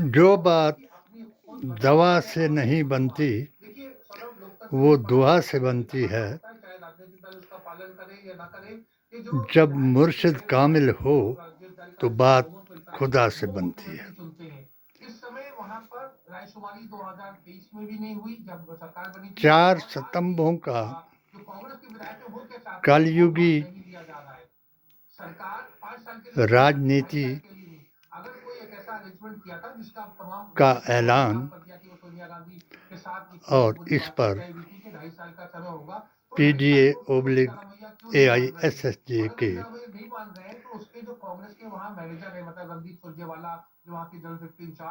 जो बात दवा से नहीं बनती वो दुआ से बनती है। जब मुर्शिद कामिल हो तो बात खुदा से बनती है। चार स्तंभों का कलयुगी राजनीति का ऐलान और इस पर PDA/AISSJ के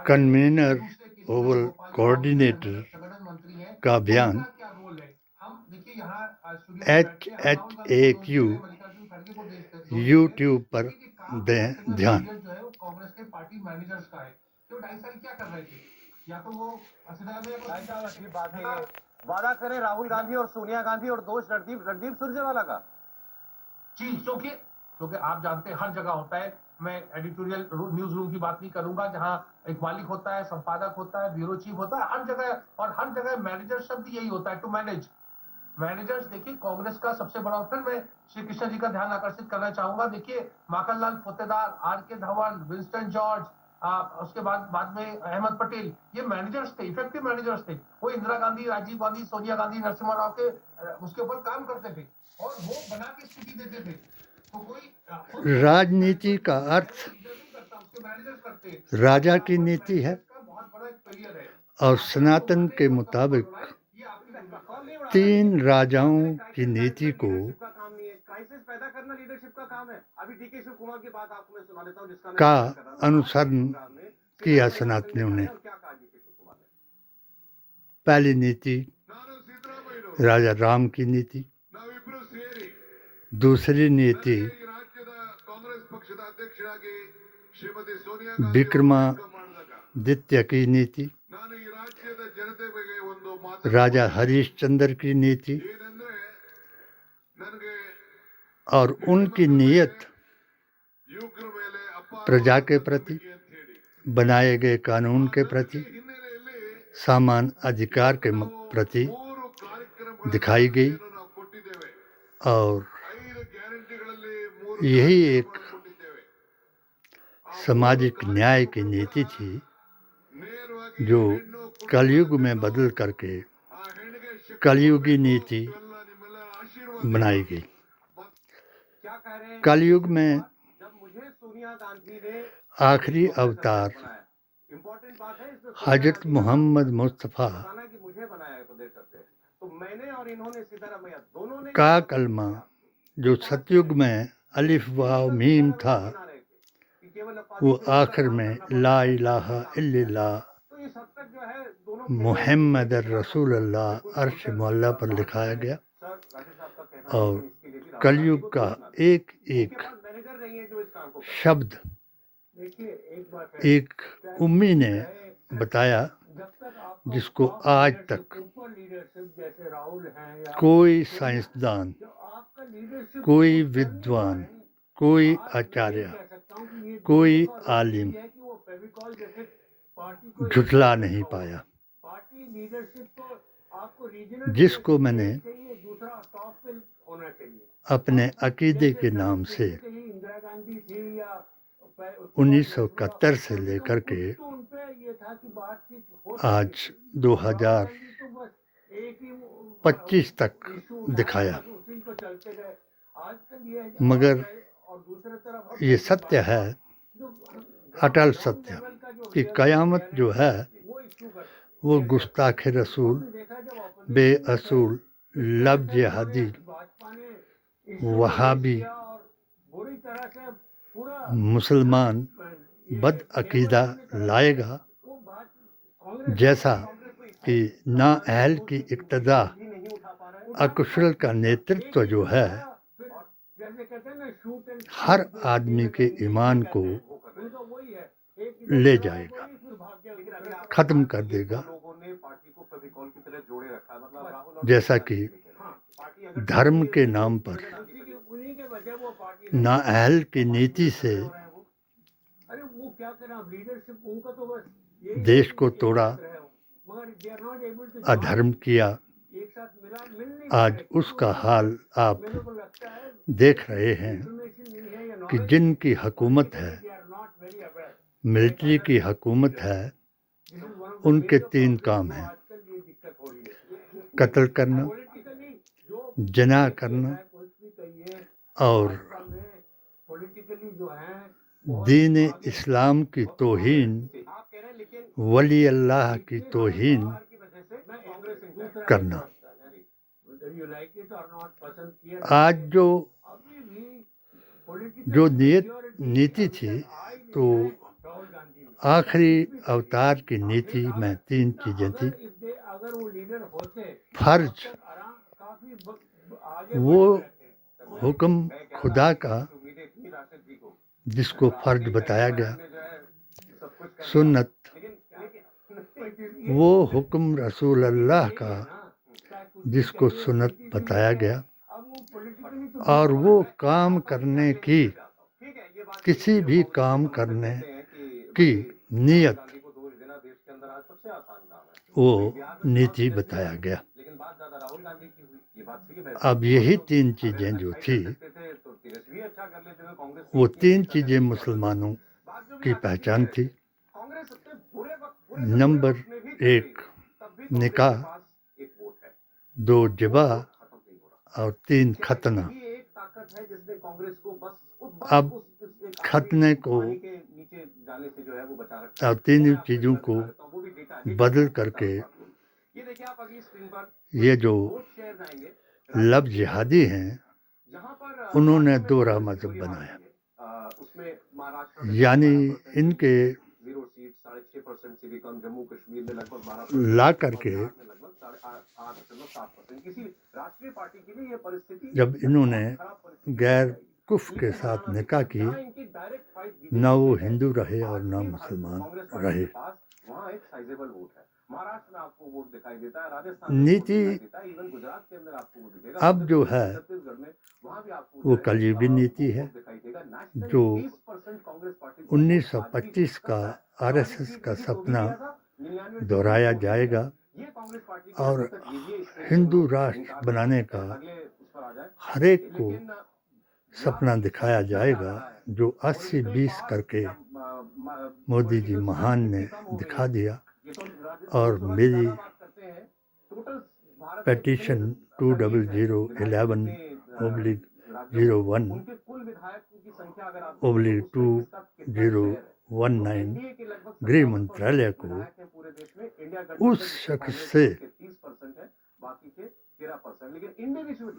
कन्वीनर ओवल कोऑर्डिनेटर का बयान HHAQ YouTube पर दें ध्यान। वादा करे राहुल गांधी और सोनिया गांधी और दोष रणदीप सुरजेवाला का। जी क्योंकि आप जानते हैं हर जगह होता है। मैं एडिटोरियल न्यूज रूम की बात नहीं करूंगा, जहां एक मालिक होता है, संपादक होता है, ब्यूरो चीफ होता है, हर जगह मैनेजर शब्द यही होता है, टू मैनेज। मैनेजर्स देखिए कांग्रेस का सबसे बड़ा फिर मैं श्री कृष्ण जी का ध्यान आकर्षित करना चाहूंगा। देखिए Makhanlal Fotedar, RK Dhawan, Winston George, उसके बाद में अहमद पटेल, ये मैनेजर्स थे, इफेक्टिव मैनेजर्स थे। वो इंदिरा गांधी, राजीव गांधी, सोनिया गांधी, नरसिम्हा राव के उसके ऊपर काम करते थे और वो बना के स्थिति देते थे। तो कोई राजनीति का अर्थ राजा की नीति है और सनातन के मुताबिक 3 राजाओं की नीति को पैदा करना लीडरशिप का काम है। अभी DK शिव कुमार की बात आपको मैं सुना देता हूं, जिसका का अनुसरण किया सनातनियों ने। पहली नीति राजा राम की नीति, दूसरी नीति विक्रमादित्य की नीति, राजा हरिश्चंद्र की नीति और उनकी नीयत प्रजा के प्रति, बनाए गए कानून के प्रति, सामान्य अधिकार के प्रति दिखाई गई और यही एक सामाजिक न्याय की नीति थी जो कलयुग में बदल करके कलयुगी नीति बनाई गई। कलयुग में आखिरी अवतार हजरत मोहम्मद मुस्तफ़ा का कलमा जो सतयुग में अलिफ वाव मीम था, वो आखिर में ला इलाहा इल्लल्लाह मुहम्मद रसूलुल्लाह अर्श मुअल्ला पर लिखाया गया और कलयुग का एक एक शब्द एक उम्मी ने बताया जिसको आज तक कोई साइंसदान, कोई विद्वान, कोई आचार्य, कोई आलिम झुठला नहीं पाया। जिसको मैंने अपने अकीदे के नाम से 1971 से लेकर के आज 2025 तक दिखाया, मगर ये सत्य है, अटल सत्य, कि कयामत जो है वो गुस्ताख रसूल, बेअसूल, लब जिहादी, वहाबी, मुसलमान बदअकीदा लाएगा, जैसा कि नाअहल की इक्तदा, अकुशल का नेतृत्व जो है हर आदमी के ईमान को ले जाएगा, खत्म कर देगा। जैसा कि धर्म के नाम पर नाअहल की नीति से क्या करें अब लीडरशिप उनका तो बस यही देश को तोड़ा, मगर they are not able to अधर्म किया। एक साथ मिल नहीं आज उसका हाल आप मेरे को लगता है देख रहे हैं इन्फॉर्मेशन नहीं है या कि जिनकी हुकूमत है, they are not very aware military की हुकूमत है, उनके 3 काम हैं: आजकल ये दिक्कत हो रही है कत्ल करना, पॉलिटिकली जो जना करना कुछ भी कहिए और पॉलिटिकली जो है दीन इस्लाम की तोहीन, आप कह रहे हैं लेकिन वली अल्लाह की तोहीन की वजह से मैं कांग्रेस करना। यू लाइक इट और नॉट पसंद किया आज अभी भी जो नीति थी, तो राहुल गांधी आखिरी अवतार की नीति में 3 चीज़ें थी। अगर वो लीडर होते फर्ज, काफी आगे वो हुक्म खुदा का जिसको फर्ज बताया गया, सुन्नत, वो हुक्म रसूल अल्लाह का जिसको सुन्नत बताया गया, और वो काम करने की, किसी भी काम करने की नीयत, वो नीति बताया गया। अब यही 3 चीज़ें जो थी, वो 3 चीज़ें मुसलमानों की पहचान थी। नंबर 1 निकाह, 2 जिबा और 3 खतना। अब खतने को और 3 चीज़ों को बदल करके ये जो लब जिहादी हैं, उन्होंने दोहरा मजहब बनाया, यानी इनके ला करके जब इन्होंने गैर कुफ के साथ निकाह की, ना वो हिंदू रहे और ना मुसलमान रहे। नीति अब जो है वो कलीबी नीति है, जो 1925 का आरएसएस का सपना दोहराया जाएगा और हिंदू राष्ट्र बनाने का हर एक को सपना दिखाया जाएगा, जो 80-20 करके मोदी जी महान ने दिखा दिया। और मेरी पेटिशन 20001/2019 गृह मंत्रालय को उस शख्स से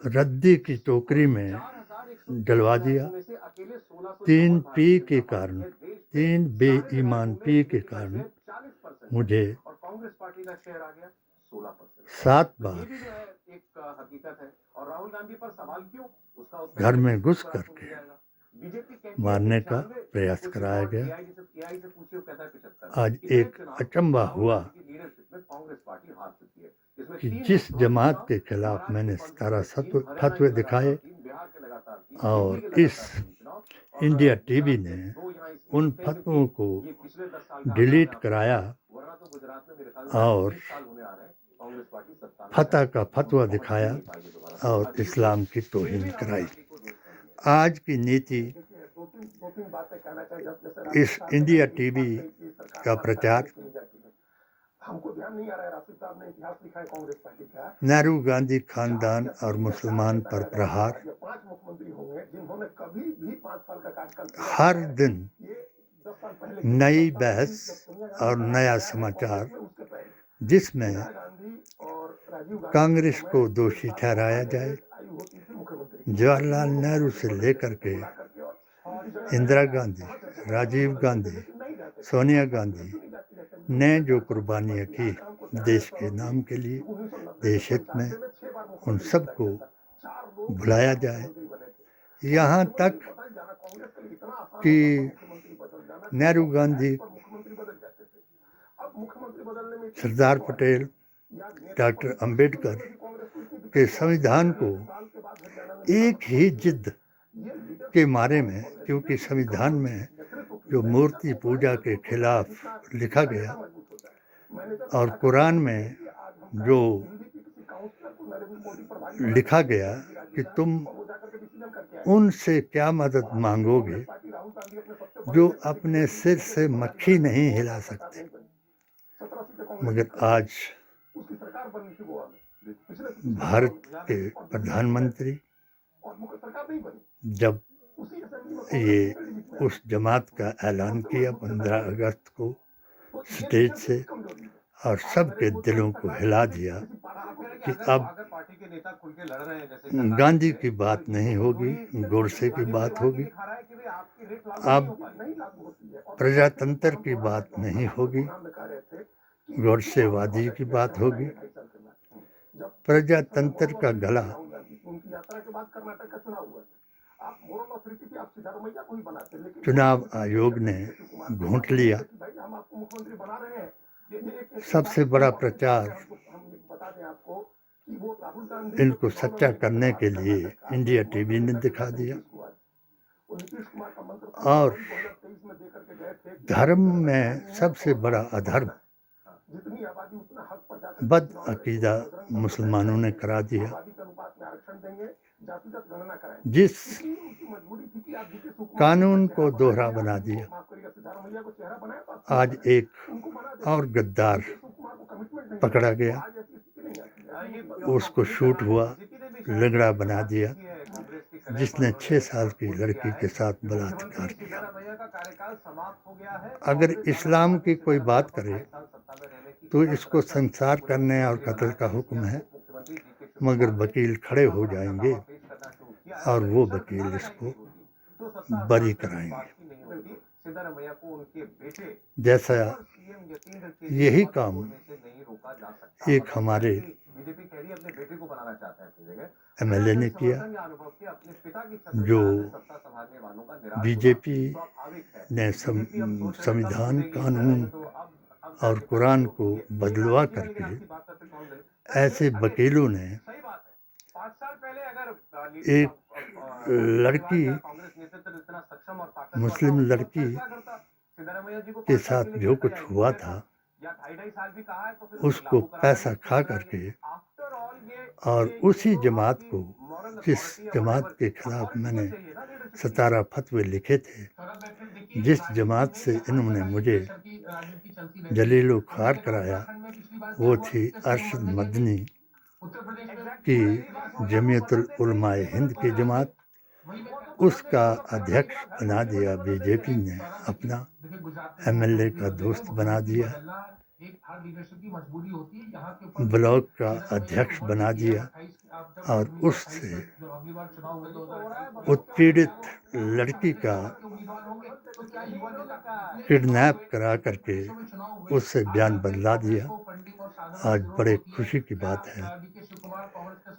रद्दी की टोकरी में डलवा दिया। 3 पी के कारण, 3 बेईमान पी के कारण मुझे 7 बार घर में घुस करके मारने का प्रयास कराया गया। आज एक अचंभा हुआ कि जिस जमात के खिलाफ मैंने 17 फतवे दिखाए और इस इंडिया टीवी ने उन फतवों को डिलीट कराया और फतह का फतवा दिखाया और इस्लाम की तौहीन कराई। आज की नीति इस इंडिया टीवी का प्रचार, हमको ध्यान नहीं आ रहा है, राशिद साहब ने इतिहास लिखा है कांग्रेस पार्टी का, नेहरू गांधी खानदान और मुसलमान पर प्रहार, 5 मुख्यमंत्री होंगे जिन्होंने कभी भी 5 साल का कार्यकाल हर दिन 10 साल पहले नई बहस और नया समाचार, जिसमें कांग्रेस को दोषी ठहराया जाए। जवाहरलाल नेहरू से लेकर के इंदिरा गांधी, राजीव गांधी, सोनिया गांधी ने जो कुर्बानियाँ की देश के नाम के लिए, देश हित में, उन सबको भुलाया जाए। यहाँ तक कि नेहरू गांधी, सरदार पटेल, डॉक्टर अंबेडकर के संविधान को एक ही जिद के मारे में, क्योंकि संविधान में जो मूर्ति पूजा के खिलाफ लिखा गया और कुरान में जो लिखा गया कि तुम उनसे क्या मदद मांगोगे जो अपने सिर से मक्खी नहीं हिला सकते। मगर आज भारत के प्रधानमंत्री जब ये उस जमात का ऐलान किया 15 अगस्त को स्टेज से और सबके दिलों को हिला दिया कि अब गांधी की बात नहीं होगी, गोडसे की बात होगी, अब प्रजातंत्र की बात नहीं होगी, गोडसेवादी की बात होगी। प्रजातंत्र का गला चुनाव आयोग ने घोंट लिया। सबसे बड़ा प्रचार इनको सच्चा करने के लिए इंडिया टीवी ने दिखा दिया और धर्म में सबसे बड़ा अधर्म बद अकीदा मुसलमानों ने करा दिया। जिस कानून को दोहरा बना दिया, आज एक और गद्दार पकड़ा गया, उसको शूट हुआ, लंगड़ा बना दिया, जिसने 6 साल की लड़की के साथ बलात्कार किया। अगर इस्लाम की कोई बात करे तो इसको संसार करने और कत्ल का हुक्म है, मगर वकील खड़े हो जाएंगे और वो वकील इसको बरी कराएंगे। जैसा यही काम एक हमारे MLA ने किया, जो बीजेपी ने संविधान, कानून और कुरान को बदलवा करके ऐसे वकीलों ने एक लड़की, मुस्लिम लड़की के साथ जो कुछ हुआ था उसको पैसा खा करके और उसी जमात को, जिस जमात के खिलाफ मैंने 17 फतवे लिखे थे, जिस जमात से इन्होंने मुझे जलीलो ख्वार कराया, वो थी अरशद मदनी की जमीयतुल उलमाए हिंद की जमात। उसका अध्यक्ष बना दिया बीजेपी ने, अपना MLA का दोस्त बना दिया, ब्लॉक का अध्यक्ष बना दिया और उससे उत्पीड़ित लड़की का किडनैप करा करके उससे बयान बदला दिया। आज बड़े खुशी की बात है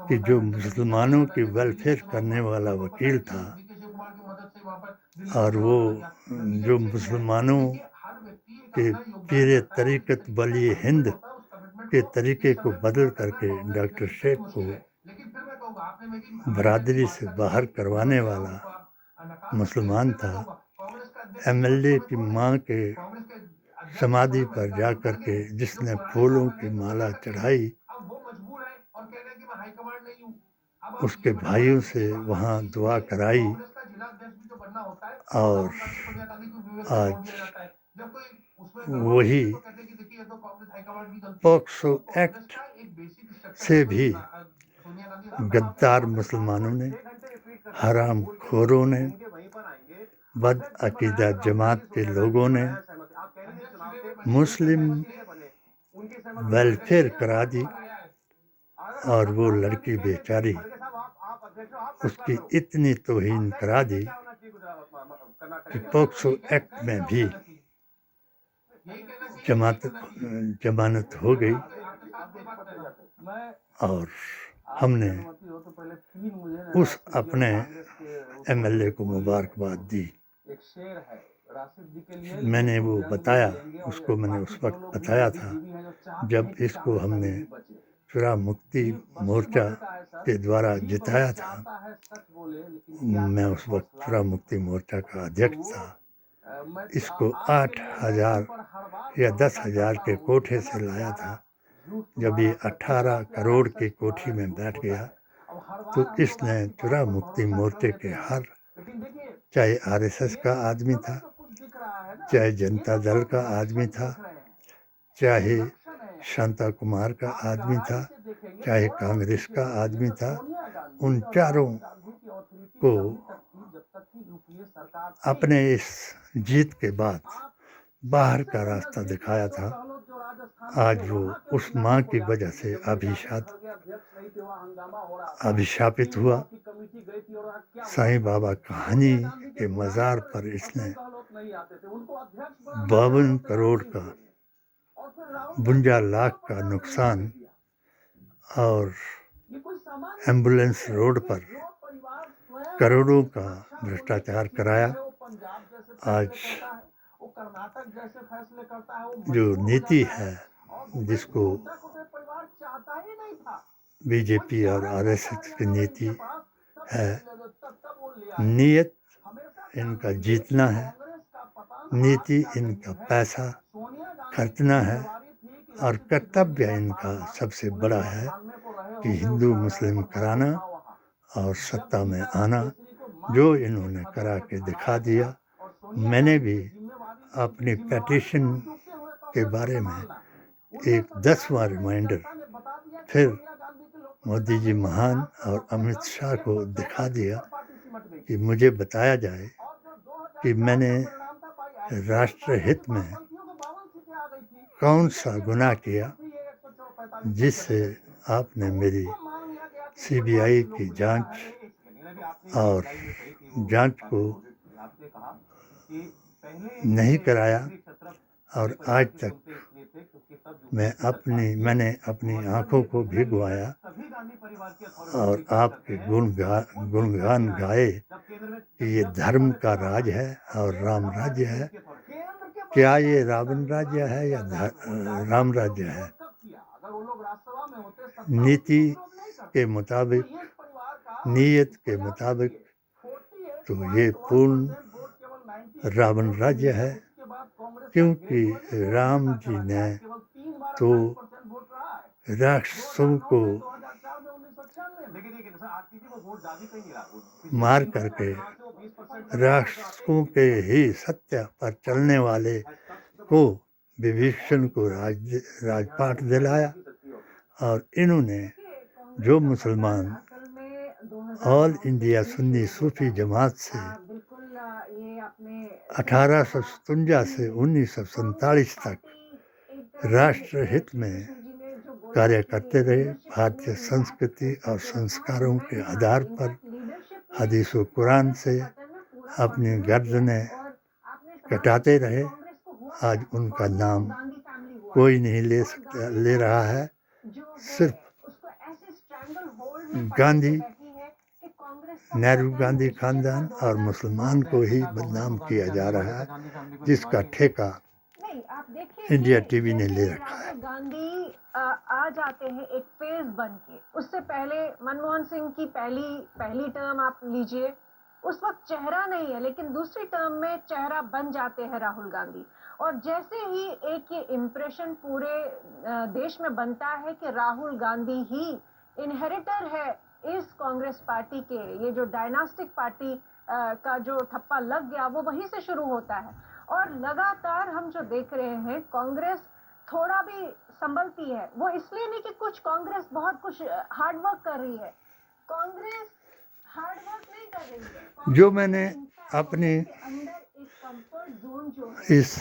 कि जो मुसलमानों की वेलफेयर करने वाला वकील था और वो जो मुसलमानों के पीरे तरीक़त वली हिंद के तरीके को बदल करके डॉक्टर शेख को बरादरी से बाहर करवाने वाला मुसलमान था, MLA की माँ के समाधि पर जा कर के जिसने फूलों की माला चढ़ाई, उसके भाइयों से वहाँ दुआ कराई और आज वही पॉक्सो एक्ट से भी गद्दार मुसलमानों ने, हराम खोरों ने, बद अकीदा जमात के लोगों ने मुस्लिम वेलफेयर करा दी और वो लड़की बेचारी, उसकी इतनी तौहीन करा दी कि पॉक्सो एक्ट में भी जमानत हो गई और हमने उस अपने MLA को मुबारकबाद दी। मैंने वो बताया, उसको मैंने उस वक्त बताया था जब इसको हमने चुरा मुक्ति मोर्चा के द्वारा जिताया था। मैं उस वक्त चुरा मुक्ति मोर्चा का अध्यक्ष था इसको 8,000 या 10,000 के कोठे से लाया था। जब ये 18 करोड़ की कोठी में बैठ गया तो इसने चुरा मुक्ति मोर्चे के हर, चाहे आरएसएस का आदमी था, चाहे जनता दल का आदमी था, चाहे शांता कुमार का आदमी था, चाहे कांग्रेस का आदमी था, उन चारों को अपने इस जीत के बाद बाहर का रास्ता दिखाया था। आज वो उस माँ की वजह से अभिशापित हुआ। साईं बाबा कहानी के मज़ार पर इसने 52 करोड़ का 52 लाख का नुकसान और एम्बुलेंस रोड पर करोड़ों का भ्रष्टाचार कराया। आज जो नीति है, जिसको बीजेपी और आरएसएस की नीति है, नीयत इनका जीतना है, नीति इनका पैसा खर्चना है और कर्तव्य इनका सबसे बड़ा है कि हिंदू मुस्लिम कराना और सत्ता में आना। जो इन्होंने करा के दिखा दिया। मैंने भी अपनी पेटिशन के बारे में एक 10वां रिमाइंडर फिर मोदी जी महान और अमित शाह को दिखा दिया कि मुझे बताया जाए कि मैंने राष्ट्र हित में कौन सा गुनाह किया जिससे आपने मेरी सीबीआई की जांच को नहीं कराया। और आज तक मैंने अपनी आंखों को भी गंवाया और आपके गुणगान गाए कि ये धर्म का राज है और राम राज्य है। क्या ये रावण राज्य है या राम राज्य है? नीति के मुताबिक, नीयत के मुताबिक तो ये पूर्ण रावण राज्य है, क्योंकि राम जी ने तो राक्षसों को मार करके राक्षसों के ही सत्य पर चलने वाले को विभीषण को राजपाट दिलाया। और इन्होंने जो मुसलमान ऑल इंडिया सुन्नी सूफी जमात से 1857 से 1947 तक राष्ट्र हित में कार्य करते रहे, भारतीय संस्कृति और संस्कारों के आधार पर हदीस व कुरान से अपनी गर्दनें कटाते रहे। आज उनका नाम कोई नहीं ले रहा है। सिर्फ गांधी, नेहरू गांधी खानदान और मुसलमान को ही बदनाम किया जा रहा है, जिसका ठेका इंडिया टीवी ने ले रखा है। गांधी आ जाते हैं एक फेज बन के। उससे पहले मनमोहन सिंह की पहली टर्म आप लीजिए, उस वक्त चेहरा नहीं है, लेकिन दूसरी टर्म में चेहरा बन जाते हैं राहुल गांधी। और जैसे ही एक ये इम्प्रेशन पूरे देश में बनता है कि राहुल गांधी ही इनहेरिटर है इस कांग्रेस पार्टी के, ये जो डायनास्टिक पार्टी का जो ठप्पा लग गया वो वहीं से शुरू होता है। और लगातार हम जो देख रहे हैं, कांग्रेस थोड़ा भी संभलती है, वो इसलिए नहीं कि कांग्रेस बहुत कुछ हार्ड वर्क कर रही है, कांग्रेस हार्ड वर्क नहीं कर रही है। जो मैंने अपने अंदर एक कंफर्ट जोन जो इस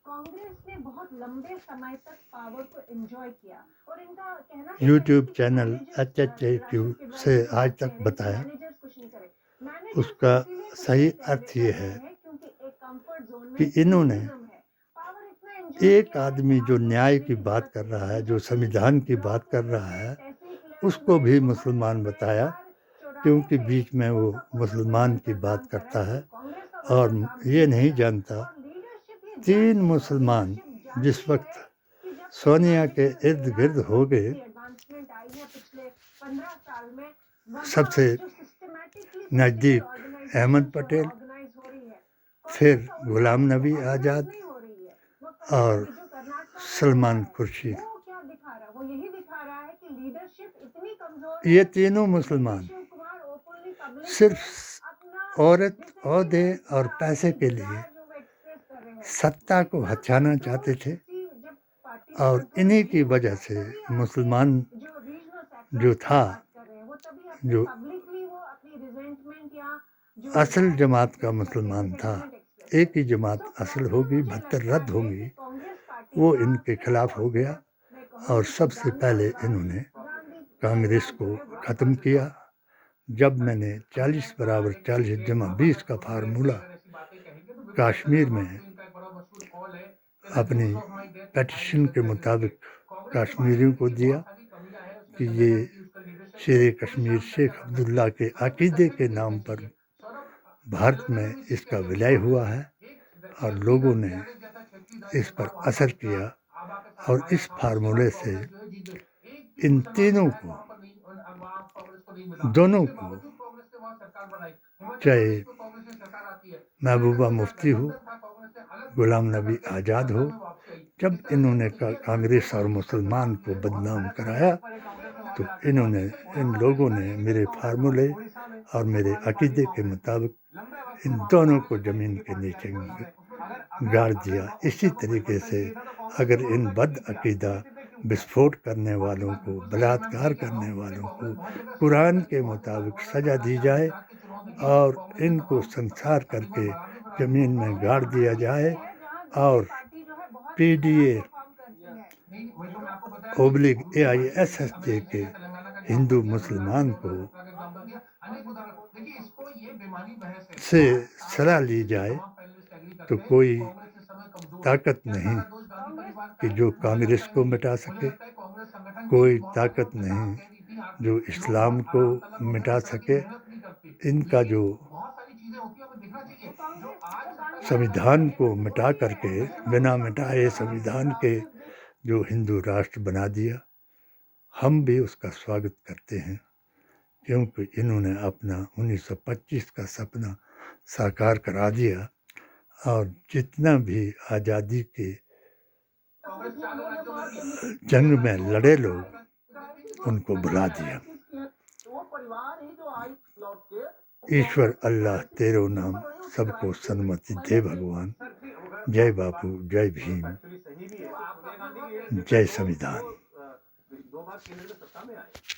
कांग्रेस ने बहुत लंबे समय तक पावर को एंजॉय किया और इनका कहना यूट्यूब चैनल HHAQ से आज तक बताया, उसका सही अर्थ ये है कि इन्होंने एक आदमी जो न्याय की बात कर रहा है, जो संविधान की बात कर रहा है, उसको भी मुसलमान बताया, क्योंकि बीच में वो मुसलमान की बात करता है और ये नहीं जानता 3 मुसलमान जिस वक्त सोनिया के इर्द गिर्द हो गए, सबसे नज़दीक अहमद पटेल फिर गुलाम नबी आज़ाद नहीं हो रही है। वो और जो कर्नाटक में सलमान खुर्शीद, वो क्या दिखा रहा है? वो यही दिखा रहा है कि लीडरशिप इतनी कमजोर ये है। तीनों मुसलमान शिव कुमार ओपनली पब्लिक सिर्फ में अपना औरत, जिसे ओहदे कहते हैं और ना, पैसे अपनी के लिए desire जो वो express कर रहे हैं। सत्ता को इतना हथियाना control चाहते थे किसी जब पार्टी में और control इन्हीं नहीं की होता, वजह से तभी आपके मुसलमान जो regional sectors जो की था, बात कर रहे हैं, वो तभी अपनी जो publicly वो अपनी resentment या जो असल desire जमात का express करते हैं, मुसलमान था, resentment express एक करते ही हैं। जमात तो असल problem होगी, मुझे 72 लगता रद्द है होंगी, कि कांग्रेस पार्टी वो का इनके खिलाफ हो गया मैं और कहूंगी कि सबसे गांधी पहले परिवार इन्होंने गांधी कांग्रेस को परिवार जो है ख़त्म किया। जब मैंने 40 बराबर 40 जमा 20 का फार्मूला कश्मीर में अपनी पेटिशन के मुताबिक कश्मीरियों को दिया कि ये शेर कश्मीर शेख अब्दुल्ला के अकीदे के नाम पर भारत में इसका विलय हुआ है और लोगों ने इस पर असर किया और इस फार्मूले से इन तीनों को, दोनों को, चाहे महबूबा मुफ्ती हो, गुलाम नबी आज़ाद हो, जब इन्होंने कांग्रेस और मुसलमान को बदनाम कराया तो इन्होंने, इन लोगों ने मेरे फार्मूले और मेरे अकीदे के मुताबिक इन दोनों को ज़मीन के नीचे गाड़ दिया। इसी तरीके से अगर इन बद अकीदा विस्फोट करने वालों को, बलात्कार करने वालों को कुरान के मुताबिक सज़ा दी जाए और इनको संसार करके ज़मीन में गाड़ दिया जाए और PDA ओब्लिग AISS दे के हिंदू मुसलमान को से सलाह ली जाए तो कोई ताकत नहीं कि जो कांग्रेस को मिटा सके, कोई ताकत नहीं जो इस्लाम को मिटा सके। इनका जो संविधान को मिटा करके, बिना मिटाए संविधान के जो हिंदू राष्ट्र बना दिया, हम भी उसका स्वागत करते हैं क्योंकि इन्होंने अपना 1925 का सपना साकार करा दिया और जितना भी आज़ादी के जंग में लड़े लोग उनको भुला दिया। ईश्वर अल्लाह तेरो नाम सबको सन्मति दे भगवान। जय बापू, जय भीम, जय संविधान। 2 बार केंद्र में सत्ता में आए